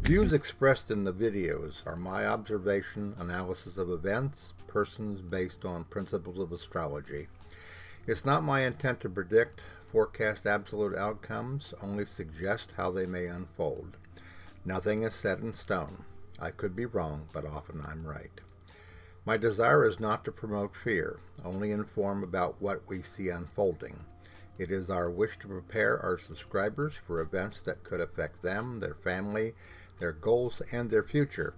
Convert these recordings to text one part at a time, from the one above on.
Views expressed in the videos are my observation, analysis of events, persons based on principles of astrology. It's not my intent to predict, forecast absolute outcomes, only suggest how they may unfold. Nothing is set in stone. I could be wrong, but often I'm right. My desire is not to promote fear, only inform about what we see unfolding. It is our wish to prepare our subscribers for events that could affect them, their family, their goals, and their future,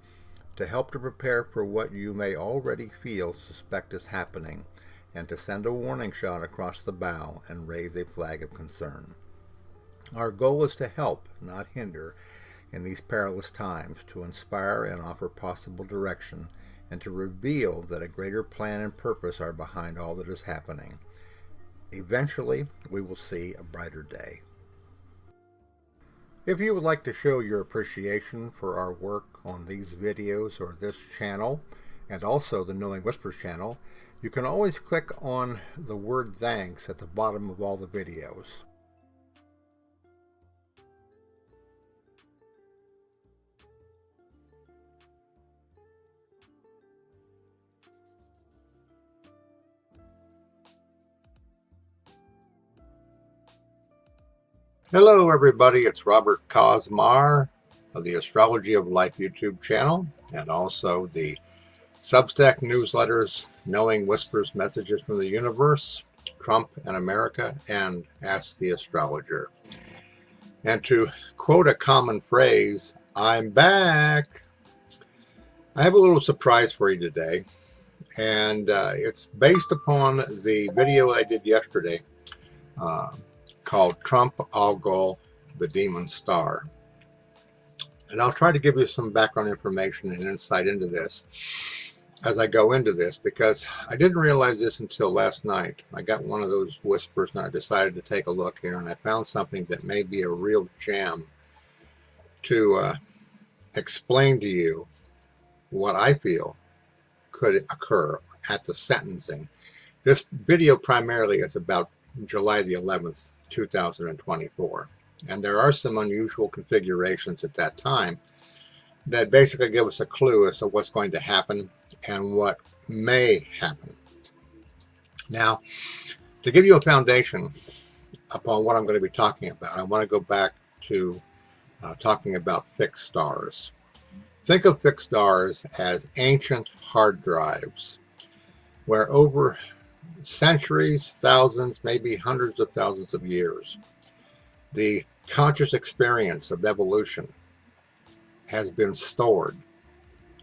to help to prepare for what you may already suspect is happening, and to send a warning shot across the bow and raise a flag of concern. Our goal is to help, not hinder, in these perilous times, to inspire and offer possible direction, and to reveal that a greater plan and purpose are behind all that is happening. Eventually, we will see a brighter day. If you would like to show your appreciation for our work on these videos or this channel, and also the Knowing Whispers channel, you can always click on the word thanks at the bottom of all the videos. Hello everybody, it's Robert Cosmar of the Astrology of Life YouTube channel, and also the Substack newsletters Knowing Whispers, Messages from the Universe, Trump and America, and Ask the Astrologer. And to quote a common phrase, I'm back! I have a little surprise for you today, and it's based upon the video I did yesterday called Trump, Algol, the Demon Star. And I'll try to give you some background information and insight into this as I go into this, because I didn't realize this until last night. I got one of those whispers and I decided to take a look here, and I found something that may be a real gem to explain to you what I feel could occur at the sentencing. This video primarily is about July the 11th, 2024. And there are some unusual configurations at that time that basically give us a clue as to what's going to happen and what may happen. Now, to give you a foundation upon what I'm going to be talking about, I want to go back to talking about fixed stars. Think of fixed stars as ancient hard drives, where over centuries, thousands, maybe hundreds of thousands of years, the conscious experience of evolution has been stored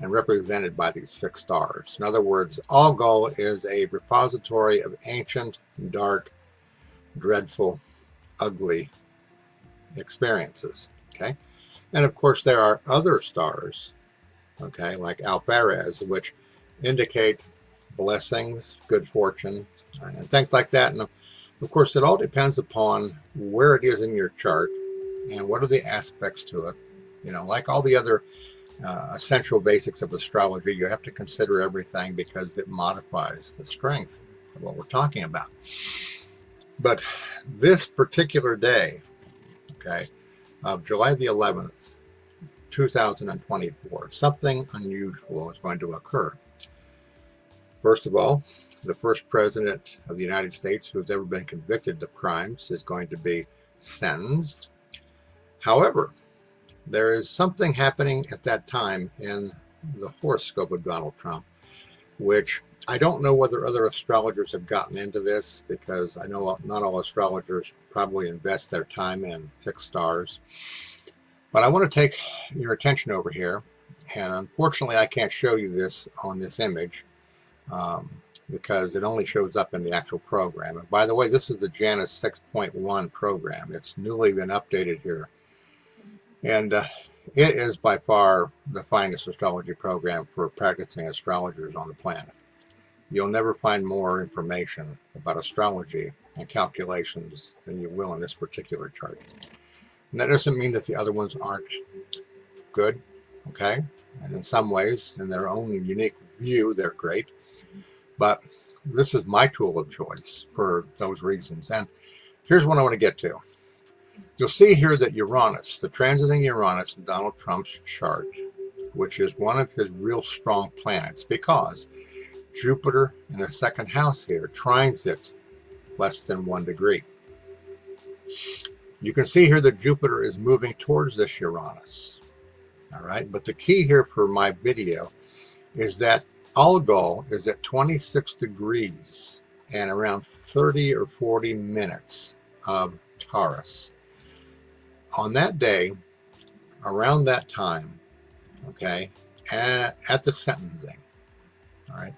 and represented by these fixed stars. In other words, Algol is a repository of ancient, dark, dreadful, ugly experiences. Okay, and of course there are other stars, okay, like Alphares, which indicate blessings, good fortune, and things like that. And of course, it all depends upon where it is in your chart and what are the aspects to it. You know, like all the other essential basics of astrology, you have to consider everything because it modifies the strength of what we're talking about. But this particular day, okay, of July the 11th, 2024, something unusual is going to occur. First of all, the first president of the United States who's ever been convicted of crimes is going to be sentenced. However, there is something happening at that time in the horoscope of Donald Trump, which I don't know whether other astrologers have gotten into this, because I know not all astrologers probably invest their time in fixed stars. But I want to take your attention over here, and unfortunately I can't show you this on this image, because it only shows up in the actual program. And by the way, this is the Janus 6.1 program. It's newly been updated here. And it is by far the finest astrology program for practicing astrologers on the planet. You'll never find more information about astrology and calculations than you will in this particular chart. And that doesn't mean that the other ones aren't good, okay? And in some ways, in their own unique view, they're great. But this is my tool of choice for those reasons. And here's what I want to get to. You'll see here that Uranus, the transiting Uranus in Donald Trump's chart, which is one of his real strong planets, because Jupiter in the second house here trines it less than 1 degree. You can see here that Jupiter is moving towards this Uranus. All right, but the key here for my video is that Algol is at 26 degrees and around 30 or 40 minutes of Taurus. On that day, around that time, okay, at the sentencing, all right,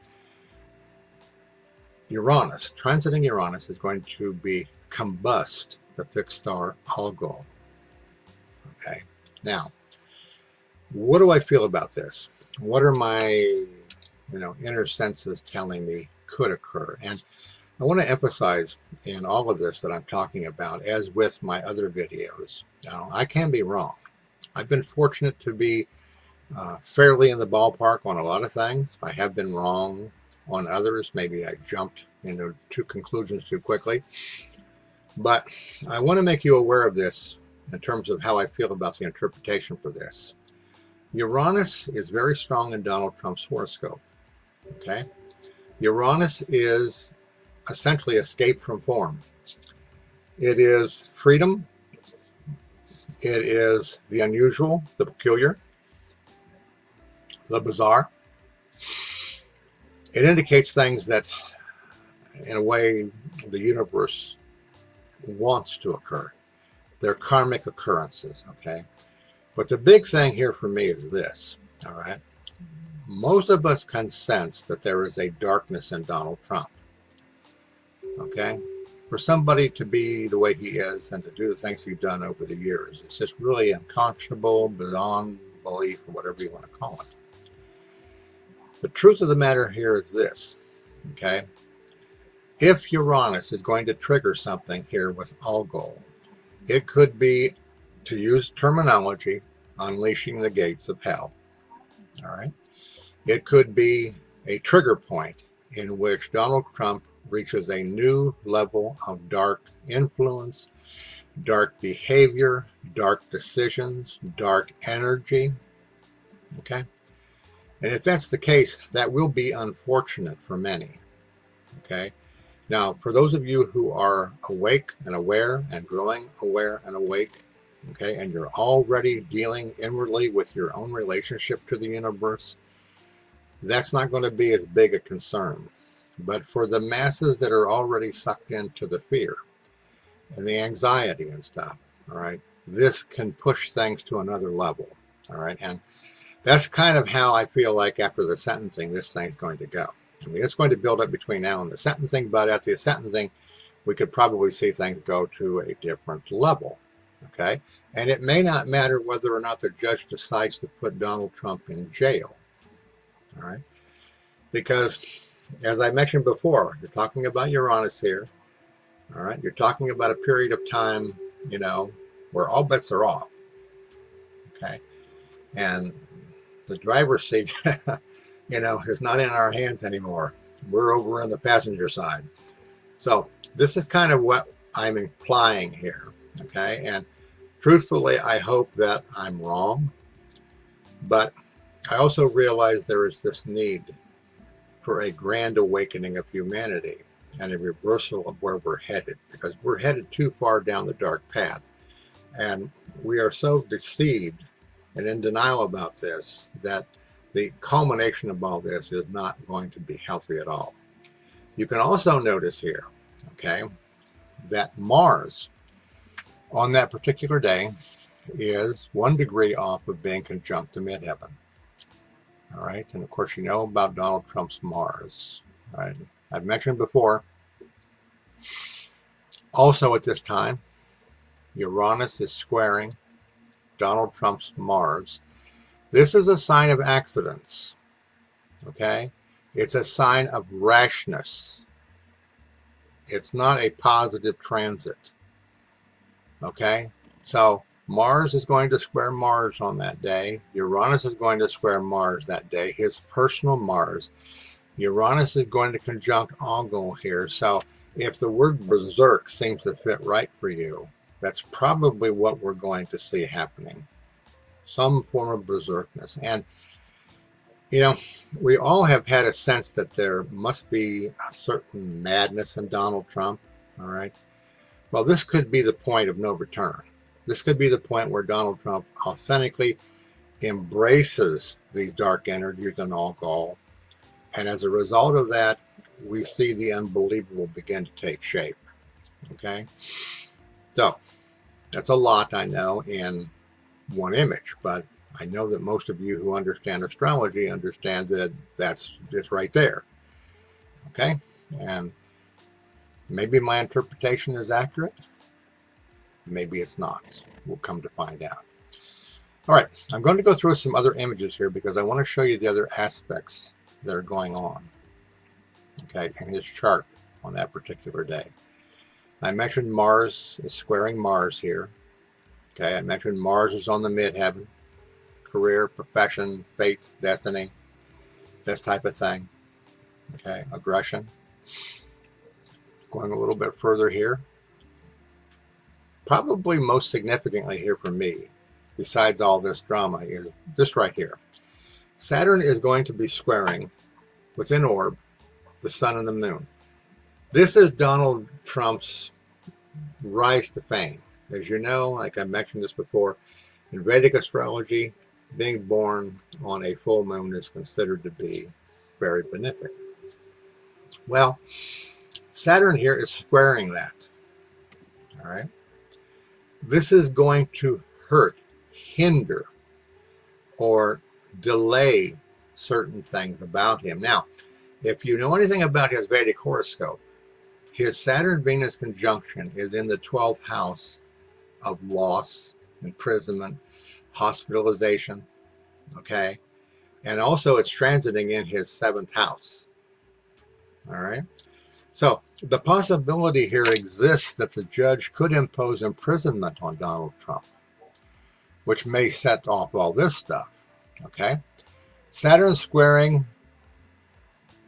Uranus, transiting Uranus, is going to be combust the fixed star Algol. Okay, now, what do I feel about this? What are my, inner senses telling me could occur? And I want to emphasize in all of this that I'm talking about, as with my other videos, I can be wrong. I've been fortunate to be fairly in the ballpark on a lot of things. I have been wrong on others. Maybe I jumped to conclusions too quickly. But I want to make you aware of this in terms of how I feel about the interpretation for this. Uranus is very strong in Donald Trump's horoscope. Okay? Uranus is essentially escape from form. It is freedom. It is the unusual, the peculiar, the bizarre. It indicates things that, in a way, the universe wants to occur. They're karmic occurrences, okay? But the big thing here for me is this, all right? Most of us can sense that there is a darkness in Donald Trump, okay? For somebody to be the way he is and to do the things he's done over the years, it's just really unconscionable, beyond belief, or whatever you want to call it. The truth of the matter here is this, okay? If Uranus is going to trigger something here with Algol, it could be, to use terminology, unleashing the gates of hell. All right. It could be a trigger point in which Donald Trump reaches a new level of dark influence, dark behavior, dark decisions, dark energy. Okay. And if that's the case, that will be unfortunate for many. Okay. Now, for those of you who are awake and aware and growing aware and awake, okay, and you're already dealing inwardly with your own relationship to the universe, that's not going to be as big a concern. But for the masses that are already sucked into the fear and the anxiety and stuff, all right, this can push things to another level, all right? And that's kind of how I feel like after the sentencing, this thing's going to go. I mean, it's going to build up between now and the sentencing, but at the sentencing, we could probably see things go to a different level, okay? And it may not matter whether or not the judge decides to put Donald Trump in jail, all right? Because, as I mentioned before, you're talking about Uranus here, all right? You're talking about a period of time, where all bets are off, okay? And the driver's seat, is not in our hands anymore. We're over on the passenger side. So this is kind of what I'm implying here, okay? And truthfully, I hope that I'm wrong, but I also realize there is this need for a grand awakening of humanity and a reversal of where we're headed, because we're headed too far down the dark path. And we are so deceived and in denial about this that the culmination of all this is not going to be healthy at all. You can also notice here, okay, that Mars on that particular day is 1 degree off of being conjunct to midheaven. All right, and of course you know about Donald Trump's Mars. All right, I've mentioned before. Also at this time, Uranus is squaring Donald Trump's Mars. This is a sign of accidents, okay? It's a sign of rashness. It's not a positive transit, okay? So Mars is going to square Mars on that day. Uranus is going to square Mars that day, his personal Mars. Uranus is going to conjunct Algol here. So if the word berserk seems to fit right for you, that's probably what we're going to see happening. Some form of berserkness. And, you know, we all have had a sense that there must be a certain madness in Donald Trump, all right? Well, this could be the point of no return. This could be the point where Donald Trump authentically embraces these dark energies and Algol. And as a result of that, we see the unbelievable begin to take shape. Okay? So, that's a lot, I know, in one image, but I know that most of you who understand astrology understand that it's right there. Okay? And maybe my interpretation is accurate. Maybe it's not. We'll come to find out. All right, I'm going to go through some other images here because I want to show you the other aspects that are going on, okay, in his chart on that particular day. I mentioned Mars is squaring Mars here. Okay, I mentioned Mars is on the midheaven, career, profession, fate, destiny, this type of thing. Okay, aggression. Going a little bit further here. Probably most significantly here for me, besides all this drama, is this right here. Saturn is going to be squaring within orb the sun and the moon. This is Donald Trump's rise to fame. As you know, like I mentioned this before, in Vedic astrology, being born on a full moon is considered to be very benefic. Well, Saturn here is squaring that. All right. This is going to hurt, hinder, or delay certain things about him. Now, if you know anything about his Vedic horoscope, his Saturn-Venus conjunction is in the 12th house of loss, imprisonment, hospitalization, okay? And also it's transiting in his 7th house, all right? So the possibility here exists that the judge could impose imprisonment on Donald Trump, which may set off all this stuff, okay? Saturn squaring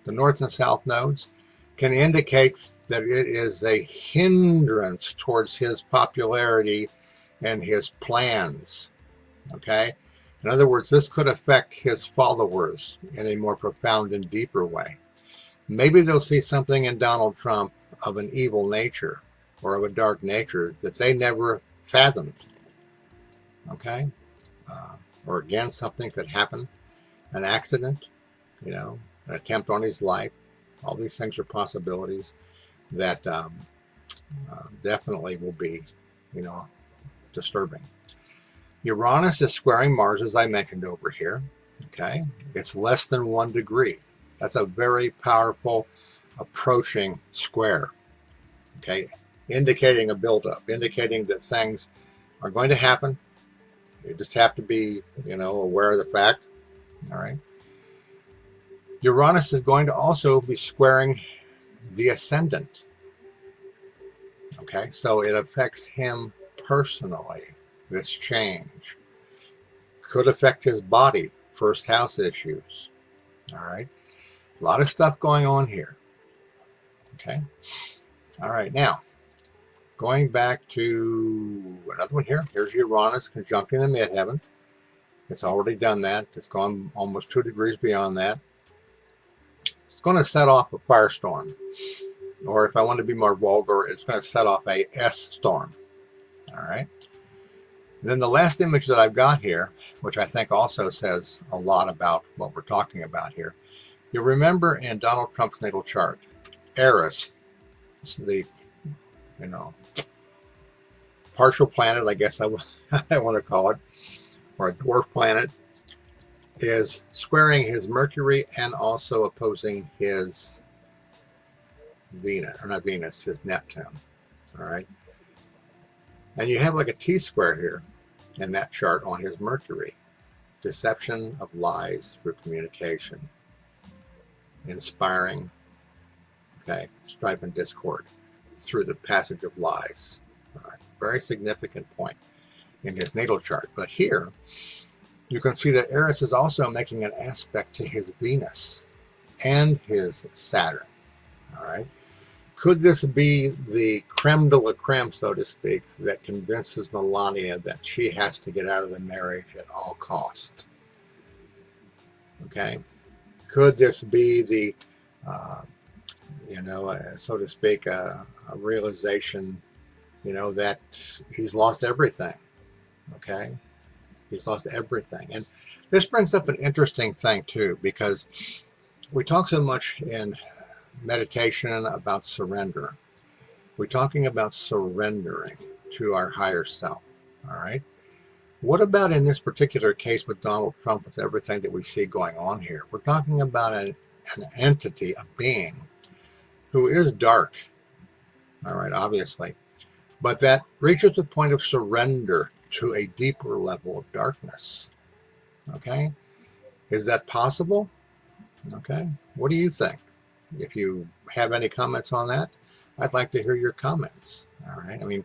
the north and south nodes can indicate that it is a hindrance towards his popularity and his plans, okay? In other words, this could affect his followers in a more profound and deeper way. Maybe they'll see something in Donald Trump of an evil nature or of a dark nature that they never fathomed, okay? Or again, something could happen, an accident, you know, an attempt on his life. All these things are possibilities that definitely will be, you know, disturbing. Uranus is squaring Mars, as I mentioned over here. Okay, it's less than 1 degree. That's a very powerful approaching square. Okay, indicating a buildup, indicating that things are going to happen. You just have to be, you know, aware of the fact. All right. Uranus is going to also be squaring the ascendant. Okay, so it affects him personally, this change. Could affect his body, first house issues. All right, a lot of stuff going on here. Okay, all right, now, going back to another one here. Here's Uranus conjuncting the midheaven. It's already done that. It's gone almost 2 degrees beyond that. It's going to set off a firestorm. Or if I want to be more vulgar, it's going to set off a S-storm. All right. And then the last image that I've got here, which I think also says a lot about what we're talking about here. You remember in Donald Trump's natal chart, Eris, the, you know, partial planet, I guess I want to call it, or a dwarf planet, is squaring his Mercury and also opposing his Venus, or not Venus, his Neptune. All right. And you have like a T-square here in that chart on his Mercury. Deception of lies through communication. Inspiring, okay, strife and discord through the passage of lies. All right. Very significant point in his natal chart. But here, you can see that Eris is also making an aspect to his Venus and his Saturn. All right. Could this be the creme de la creme, so to speak, that convinces Melania that she has to get out of the marriage at all cost? Okay. Could this be the, so to speak, a realization, that he's lost everything? Okay. He's lost everything. And this brings up an interesting thing, too, because we talk so much in meditation about surrender. We're talking about surrendering to our higher self. All right. What about in this particular case with Donald Trump, with everything that we see going on here? We're talking about an entity, a being who is dark. All right, obviously, but that reaches the point of surrender to a deeper level of darkness. Okay. Is that possible? Okay. What do you think? If you have any comments on that, I'd like to hear your comments. All right. I mean,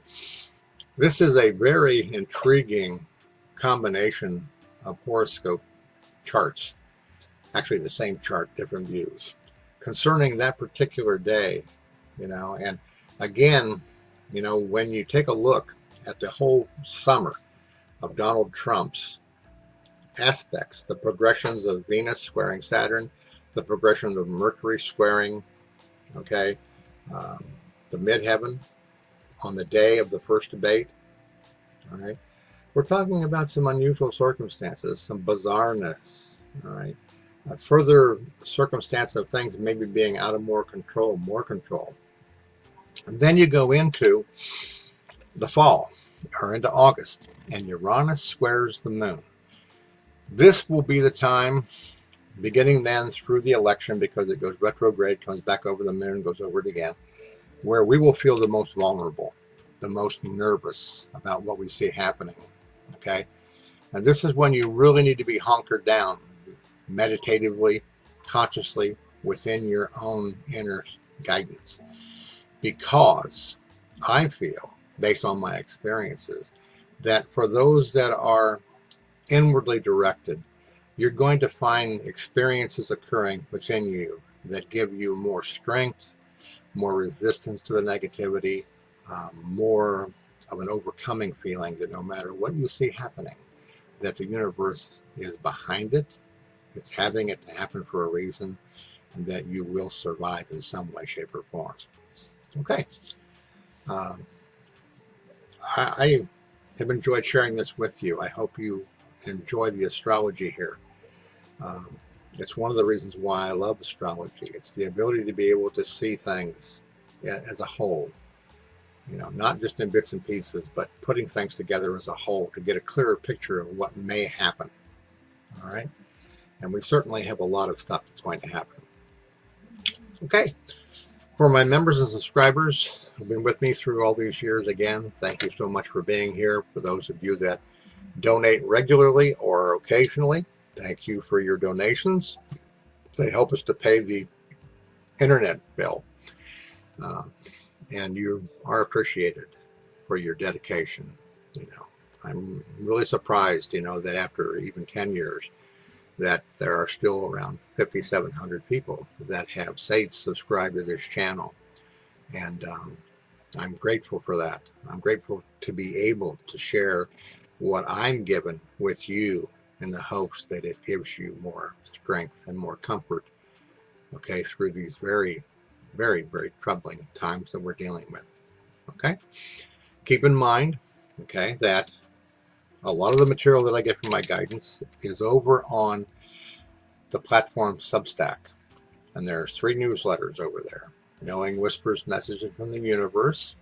this is a very intriguing combination of horoscope charts, actually the same chart, different views, concerning that particular day, and again, when you take a look at the whole summer of Donald Trump's aspects, the progressions of Venus squaring Saturn, the progression of Mercury squaring, okay, the midheaven on the day of the first debate, all right, we're talking about some unusual circumstances, some bizarreness, all right, a further circumstance of things maybe being out of more control. And then you go into the fall, or into August, and Uranus squares the moon. This will be the time, beginning then through the election, because it goes retrograde, comes back over the moon, goes over it again, where we will feel the most vulnerable, the most nervous about what we see happening. Okay. And this is when you really need to be hunkered down meditatively, consciously, within your own inner guidance. Because I feel, based on my experiences, that for those that are inwardly directed, you're going to find experiences occurring within you that give you more strength, more resistance to the negativity, more of an overcoming feeling that no matter what you see happening, that the universe is behind it. It's having it to happen for a reason, and that you will survive in some way, shape, or form. Okay. I have enjoyed sharing this with you. I hope you enjoy the astrology here. It's one of the reasons why I love astrology. It's the ability to be able to see things as a whole, not just in bits and pieces, but putting things together as a whole to get a clearer picture of what may happen. All right. And we certainly have a lot of stuff that's going to happen. Okay. For my members and subscribers who've been with me through all these years, again, thank you so much for being here. For those of you that donate regularly or occasionally, thank you for your donations. They help us to pay the internet bill. And you are appreciated for your dedication. I'm really surprised, that after even 10 years, that there are still around 5,700 people that have subscribed to this channel. And I'm grateful for that. I'm grateful to be able to share what I'm given with you in the hopes that it gives you more strength and more comfort, okay, through these very, very, very troubling times that we're dealing with. Okay. Keep in mind, okay, that a lot of the material that I get from my guidance is over on the platform Substack. And there's 3 newsletters over there. Knowing Whispers, Messages from the Universe,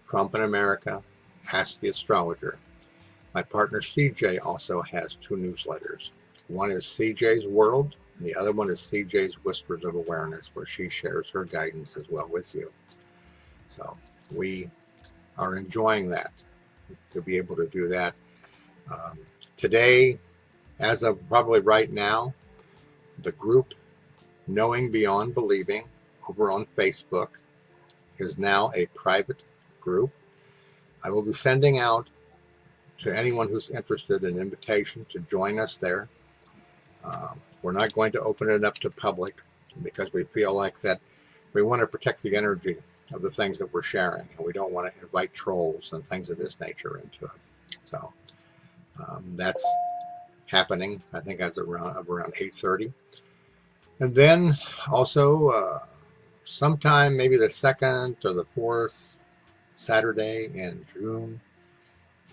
Trump in America, Ask the Astrologer. My partner CJ also has 2 newsletters. One is CJ's World, and the other one is CJ's Whispers of Awareness, where she shares her guidance as well with you. So we are enjoying that, to be able to do that. Today, as of probably right now, the group Knowing Beyond Believing over on Facebook is now a private group. I will be sending out to anyone who's interested an invitation to join us there. We're not going to open it up to public because we feel like that we want to protect the energy of the things that we're sharing, and we don't want to invite trolls and things of this nature into it. So that's happening, I think, as around 8:30, and then also sometime maybe the 2nd or the 4th Saturday in June.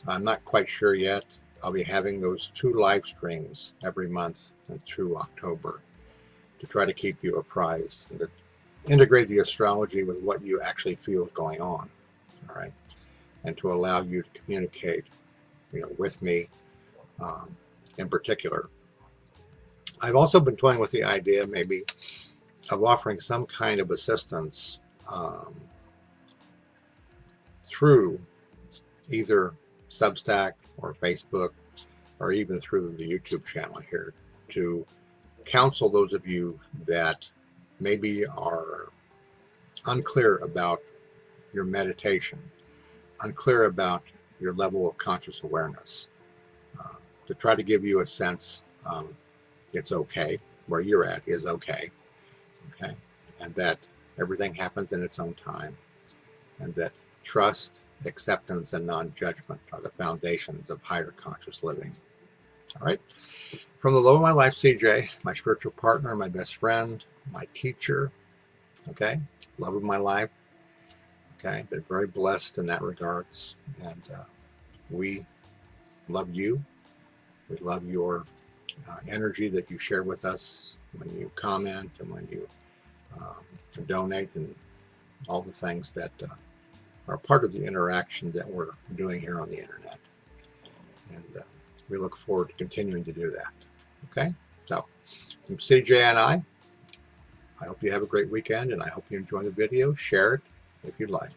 I'm not quite sure yet. I'll be having those 2 live streams every month through October to try to keep you apprised and to integrate the astrology with what you actually feel is going on, all right, and to allow you to communicate, with me in particular. I've also been toying with the idea maybe of offering some kind of assistance through either Substack or Facebook or even through the YouTube channel here to counsel those of you that maybe are unclear about your meditation, unclear about your level of conscious awareness, to try to give you a sense it's okay, where you're at is okay, and that everything happens in its own time, and that trust, acceptance, and non-judgment are the foundations of higher conscious living. All right. From the low of my life, CJ, my spiritual partner, my best friend, my teacher, love of my life, been very blessed in that regards, and we love you. We love your energy that you share with us when you comment and when you donate and all the things that are part of the interaction that we're doing here on the internet. And we look forward to continuing to do that. Okay? So, from CJ and I hope you have a great weekend, and I hope you enjoy the video. Share it if you'd like.